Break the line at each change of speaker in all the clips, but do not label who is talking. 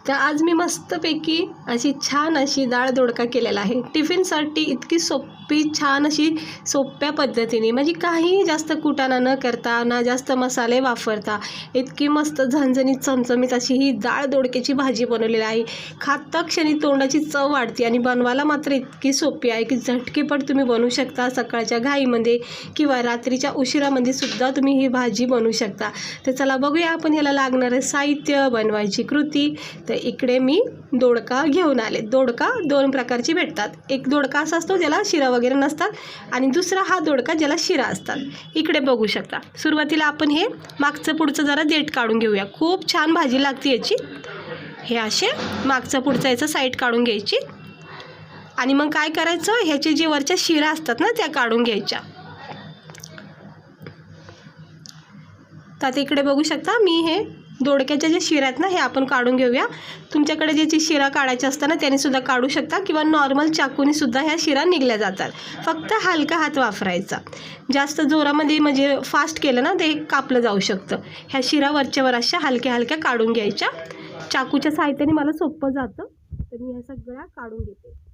तर आज मी मस्तपैकी अशी छान अशी डाळ दोडका केलेला आहे। टिफिनसाठी इतकी सोपी छान अशी सोप्या पद्धतीने, म्हणजे काही जास्त कुटाणा न करता ना जास्त मसाले वापरता इतकी मस्त झणझणीत चमचमीत अशी ही डाळ दोडक्याची भाजी बनवलेली आहे। खाता क्षणी तोंडाची चव वाढते आणि बनवायला मात्र इतकी सोपी आहे की झटकेपट तुम्ही बनवू शकता। सकाळच्या घाईमध्ये किंवा रात्रीच्या उशिरामध्ये सुद्धा तुम्ही ही भाजी बनवू शकता। तर चला बघूया आपण ह्याला लागणारे साहित्य, बनवायची कृती। तर इकडे मी दोडका घेऊन आले। दोडका दोन प्रकारची भेटतात, एक दोडका असा असतो ज्याला शिरा वगैरे नसतात आणि दुसरा हा दोडका ज्याला शिरा असतात। इकडे बघू शकता। सुरुवातीला आपण हे मागचं पुढचं जरा देठ काढून घेऊया, खूप छान भाजी लागते याची। हे असे मागचं पुढचं याचं साईड काढून घ्यायची आणि मग काय करायचं, ह्याचे जे वरच्या शिरा असतात ना त्या काढून घ्यायच्या। तर इकडे बघू शकता मी हे दोडक्याच्या जे शिरा आहेत ना हे आपण काढून घेऊया। तुमच्याकडे ज्याची शिरा काढायची असतं ना त्याने सुद्धा काढू शकता किंवा नॉर्मल चाकूने सुद्धा ह्या शिरा निघल्या जातात। फक्त हलका हात वापरायचा, जास्त जोरामध्ये म्हणजे फास्ट केलं ना ते कापलं जाऊ शकतं। ह्या शिरा वरच्यावर अशा हलक्या हलक्या काढून घ्यायच्या। चाकूच्या साहाय्याने मला सोपं जातं, तर मी ह्या सगळ्या काढून घेते।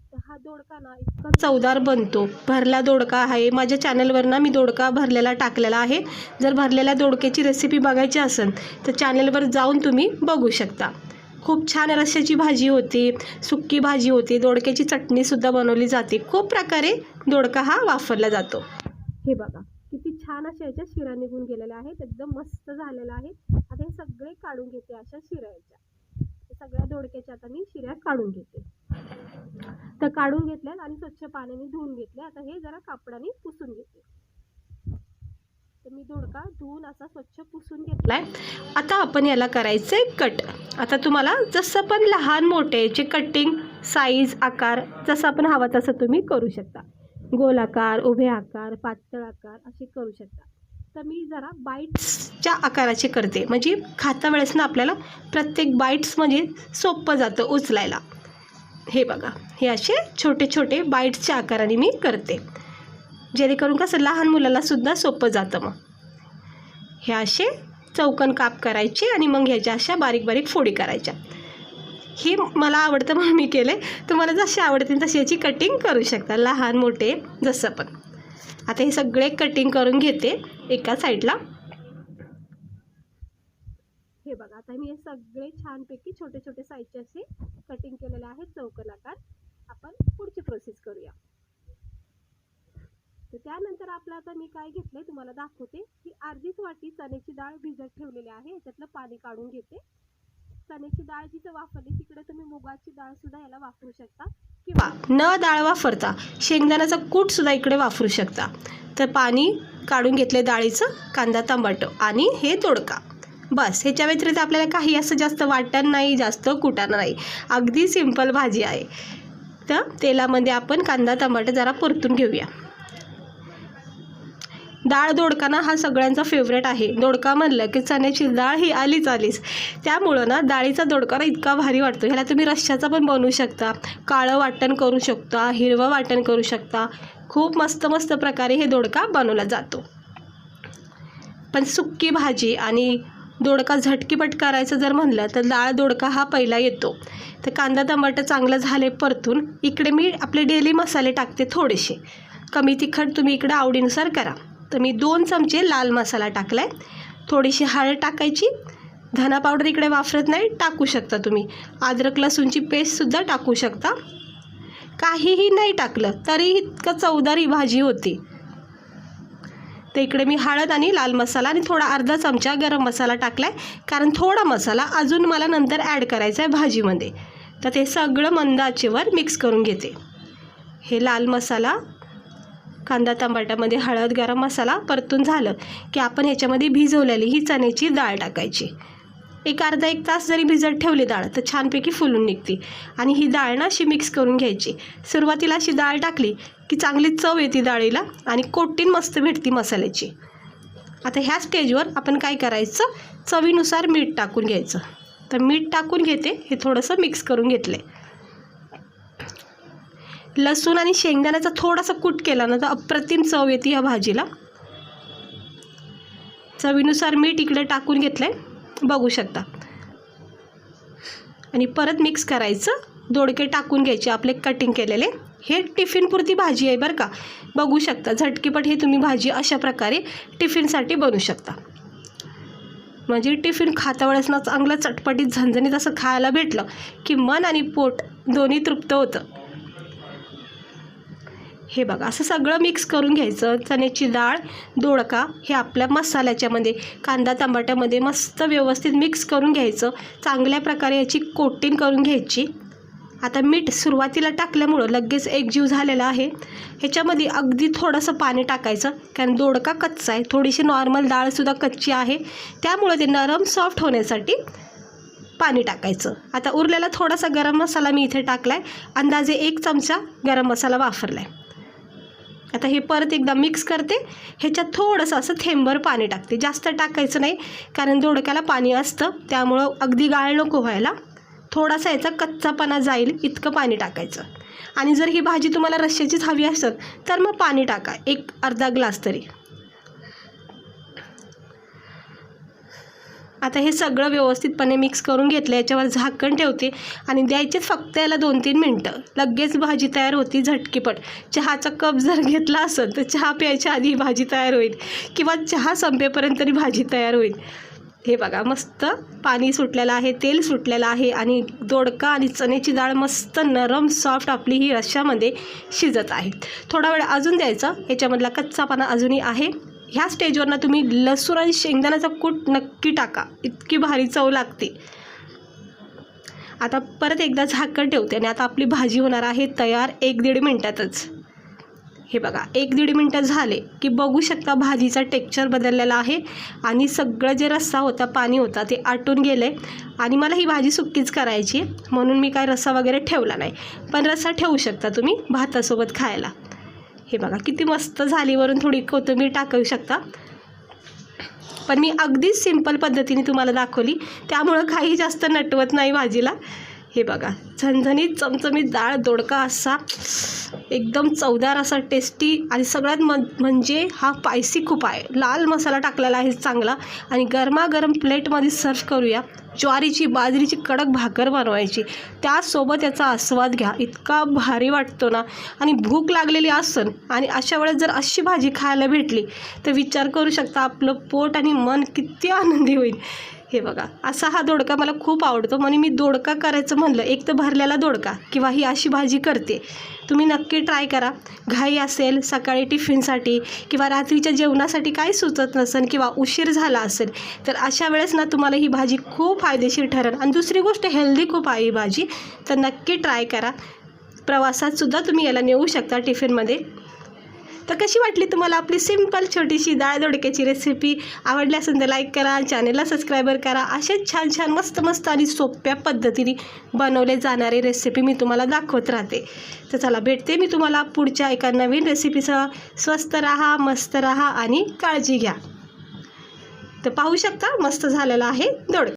तर हा दोडका ना इतका चवदार बनतो, भरला दोडका आहे। माझ्या चॅनलवर ना मी दोडका भरलेला टाकलेला आहे। जर भरलेल्या दोडक्याची रेसिपी बघायची असेल तर चॅनलवर जाऊन तुम्ही बघू शकता। खूप छान रश्श्याची भाजी होती, सुक्की भाजी होती, दोडक्याची चटणीसुद्धा बनवली जाते। खूप प्रकारे दोडका हा वापरला जातो। हे बघा किती छान अशा याच्या शिरा निघून गेलेल्या आहेत, एकदम मस्त झालेला आहे। आता हे सगळे काढून घेते अशा शिऱ्याच्या, सगळ्या दोडक्याच्या आता मी शिऱ्या काढून घेते। तर काढून घेतल्यात आणि स्वच्छ पाण्याने धुवून घेतले। आता हे जरा कापडाने पुसून घेते। तर मी दोडका धुवून असा स्वच्छ पुसून घेतलाय। आता आपण याला करायचे कट। आता तुम्हाला जसं पण लहान मोठे याचे कटिंग साईज आकार जसं आपण हवा तसं तुम्ही करू शकता। गोल आकार, उभे आकार, पातळ आकार असे करू शकता। तर मी जरा बाईट्सच्या आकाराचे करते, म्हणजे खाता वेळेस ना आपल्याला प्रत्येक बाईट्स म्हणजे सोपं जातं उचलायला। हे बघा हे असे छोटे छोटे बाईट्सच्या आकाराने मी करते, जेणेकरून कसं लहान मुलाला सुद्धा सोपं जातं। मग हे असे चौकोन काप करायचे आणि मग ह्याच्या अशा बारीक बारीक फोडी करायच्या। हे मला आवडतं म्हणून मी केले, तुम्हाला जसे आवडतील तशी याची कटिंग करू शकता, लहान मोठे जसं पण। आता हे सगळे कटिंग करून घेते एका साईडला। हे बघा आता मी हे सगळे छानपैकी छोटे छोटे साईजचे असे कटिंग केलेले आहेत चौकोन आकार। आपण पुढची प्रोसेस करूया। तर त्यानंतर आपलं आता मी काय घेतलंय तुम्हाला दाखवते की अर्धीच वाटी चण्याची डाळ भिजत ठेवलेली आहे, याच्यातलं पाणी काढून घेते। चण्याची डाळ जिथं वापरली तिकडे तुम्ही मुगाची डाळ सुद्धा याला वापरू शकता किंवा न डाळ वापरता शेंगदाण्याचा कूट सुद्धा इकडे वापरू शकता। तर पाणी काढून घेतले डाळीचं, कांदा टमाटो आणि हे दोडका, बस। ह्याच्या व्यतिरिक्त आपल्याला काही असं जास्त वाटण नाही, जास्त कुटाणा नाही, अगदी सिंपल भाजी आहे। तर तेलामध्ये आपण कांदा टमाटर जरा परतून घेऊया। डाळ दोडका ना हा सगळ्यांचा फेवरेट आहे। दोडका म्हणलं की चण्याची डाळ ही आलीच। त्यामुळं ना डाळीचा दोडका ना इतका भारी वाटतो। ह्याला तुम्ही रश्श्याचा पण बनवू शकता, काळं वाटण करू शकता, हिरवं वाटण करू शकता। खूप मस्त मस्त प्रकारे हे दोडका बनवला जातो। पण सुक्की भाजी आणि दोडका झटकीपट करायचं जर म्हणलं तर डाळ दोडका हा पहिला येतो। तर कांदा टमाटर चांगलं झाले परतून इकडे मी आपले डेली मसाले टाकते थोडेसे। कमी तिखट तुम्ही इकडे आवडीनुसार करा। तर मी 2 चमचे लाल मसाला टाकलाय, थोडीशी हळद टाकायची, धना पावडर इकडे वापरत नाही, टाकू शकता तुम्ही। अद्रक लसूणची पेस्टसुद्धा टाकू शकता, काहीही नाही टाकलं तरी इतकं चवदार ही भाजी होती। तर इकडे मी हळद आणि लाल मसाला आणि थोडा अर्धा चमचा गरम मसाला टाकलाय, कारण थोडा मसाला अजून मला नंतर ॲड करायचा आहे भाजीमध्ये। तर ते सगळं मंद आचेवर मिक्स करून घेते। हे लाल मसाला, कांदा टमाट्यामध्ये हळद, गरम मसाला परतून झालं की आपण ह्याच्यामध्ये भिजवलेली ही चण्याची डाळ टाकायची। एक अर्धा एक तास जरी भिजत ठेवली डाळ तर छानपैकी फुलून निघते। आणि ही डाळ ना अशी मिक्स करून घ्यायची। सुरुवातीला अशी डाळ टाकली की चांगली चव येते डाळीला आणि कोटिंग मस्त भेटती मसाल्याची। आता ह्या स्टेजवर आपण काय करायचं, चवीनुसार मीठ टाकून घ्यायचं। तर मीठ टाकून घेते, हे थोडंसं मिक्स करून घेतले। लसूण आणि शेंगदाण्याचा थोडासा कूट केला ना तर अप्रतिम चव येते ह्या भाजीला। चवीनुसार मीठ इकडे टाकून घेतलंय, बघू शकता। आणि परत मिक्स करायचं. दोडके टाकून घ्यायचे आपले कटिंग केलेले. हे टिफिनपुरती भाजी आहे बरं का. बघू शकता झटकीपट हे तुम्ही भाजी अशा प्रकारे टिफिनसाठी बनवू शकता. म्हणजे टिफिन खाता वेळेस ना चांगलं चटपटीत झणझणीत असं खायला भेटलं की मन आणि पोट दोन्ही तृप्त होतं. हे बघा असं सगळं मिक्स करून घ्यायचं. चण्याची डाळ, दोडका हे आपल्या मसाल्याच्यामध्ये कांदा टमाट्यामध्ये मस्त व्यवस्थित मिक्स करून घ्यायचं. चांगल्या प्रकारे याची कोटिंग करून घ्यायची. आता मीठ सुरुवातीला टाकल्यामुळं लगेच एकजीव झालेला आहे. ह्याच्यामध्ये अगदी थोडंसं पाणी टाकायचं, कारण दोडका कच्चा आहे. थोडीशी नॉर्मल डाळसुद्धा कच्ची आहे, त्यामुळं ते नरम सॉफ्ट होण्यासाठी पाणी टाकायचं. आता उरलेला थोडासा गरम मसाला मी इथे टाकला आहे. अंदाजे 1 चमचा गरम मसाला वापरला आहे. आता हे परत एकदा मिक्स करते. ह्याच्यात थोडंसं असं थेंबर पाणी टाकते. जास्त टाकायचं नाही, कारण दोडक्याला पाणी असतं, त्यामुळं अगदी गाळ नको व्हायला. थोडासा याचा कच्चापणा जाईल इतकं पाणी टाकायचं. आणि जर ही भाजी तुम्हाला रश्श्याचीच हवी असेल तर मग पाणी टाका, एक अर्धा ग्लास तरी. आता हे सगळं व्यवस्थितपणे मिक्स करून घेतलं. याच्यावर झाकण ठेवते आणि द्यायचेच फक्त याला 2-3 मिनटं. लगेच भाजी तयार होती झटकीपट. चहाचा कप जर घेतला असेल तर चहा प्यायच्या आधी भाजी तयार होईल, किंवा चहा संपेपर्यंत तरी भाजी तयार होईल. हे बघा मस्त पाणी सुटलेलं आहे, तेल सुटलेलं आहे आणि दोडका आणि चण्याची डाळ मस्त नरम सॉफ्ट आपली ही रश्श्यामध्ये शिजत आहे. थोडा वेळ अजून द्यायचा. याच्यामधला कच्चापणा अजूनही आहे. ह्या स्टेजवरनं तुम्ही लसूण आणि शेंगदाण्याचा कूट नक्की टाका, इतकी भारी चव लागते. आता परत एकदा झाकण ठेवते आणि आता आपली भाजी होणार आहे तयार 1-1.5 मिनटातच. हे बघा 1-1.5 मिनटं झाले की बघू शकता भाजीचा टेक्स्चर बदललेला आहे आणि सगळं जे रस्सा होता, पाणी होता, ते आटून गेलं आहे. आणि मला ही भाजी सुक्कीच करायची आहे, म्हणून मी काय रस्सा वगैरे ठेवला नाही, पण रस्सा ठेवू शकता तुम्ही भातासोबत खायला. हे बघा किती मस्त झाली. वरून थोडी कोथिंबीर टाकू शकता, पण मी अगदीच सिंपल पद्धतीने तुम्हाला दाखवली, त्यामुळं काही जास्त नटवत नाही भाजीला. हे बघा झणझणीत चमचमीत डाळ, दोडका असा एकदम चवदार असा टेस्टी. आणि सगळ्यात म्हणजे हा स्पायसी खूप आहे. लाल मसाला टाकलेला आहे चांगला. आणि गरमागरम प्लेटमध्ये सर्व करूया. ज्वारीची बाजरीची कडक भाकर बनवायची, त्यासोबत याचा आस्वाद घ्या. इतका भारी वाटतो ना. आणि भूक लागलेली असेल आणि अशा वेळेस जर अशी भाजी खायला भेटली तर विचार करू शकता आपलं पोट आणि मन किती आनंदी होईल. हे बघा असा हा दोडका मला खूप आवडतो, म्हणून मी दोडका करायचं म्हणलं, एक तर भरलेला दोडका किंवा ही अशी भाजी करते. तुम्ही नक्की ट्राय करा. घाई असेल, सकाळी टिफिनसाठी किंवा रात्रीच्या जेवणासाठी काही सुचत नसेल किंवा उशीर झाला असेल, तर अशा वेळेस ना तुम्हाला ही भाजी खूप फायदेशीर ठरेल. आणि दुसरी गोष्ट हेल्दी खूप आहे ही भाजी, तर नक्की ट्राय करा. प्रवासातसुद्धा तुम्ही याला नेऊ शकता टिफिनमध्ये. तर कशी वाटली तुम्हाला आपली सिंपल छोटीशी डाळ दोडक्याची रेसिपी? आवडली असेल तर लाईक करा, चॅनलला सबस्क्राईबर करा. असेच छान छान मस्त मस्त आणि सोप्या पद्धतीने बनवले जाणारे रेसिपी मी तुम्हाला दाखवत राहते. तर चला भेटते मी तुम्हाला पुढच्या एका नवीन रेसिपीसह. स्वस्त राहा, मस्त राहा आणि काळजी घ्या. तर पाहू शकता मस्त झालेला आहे दोडका.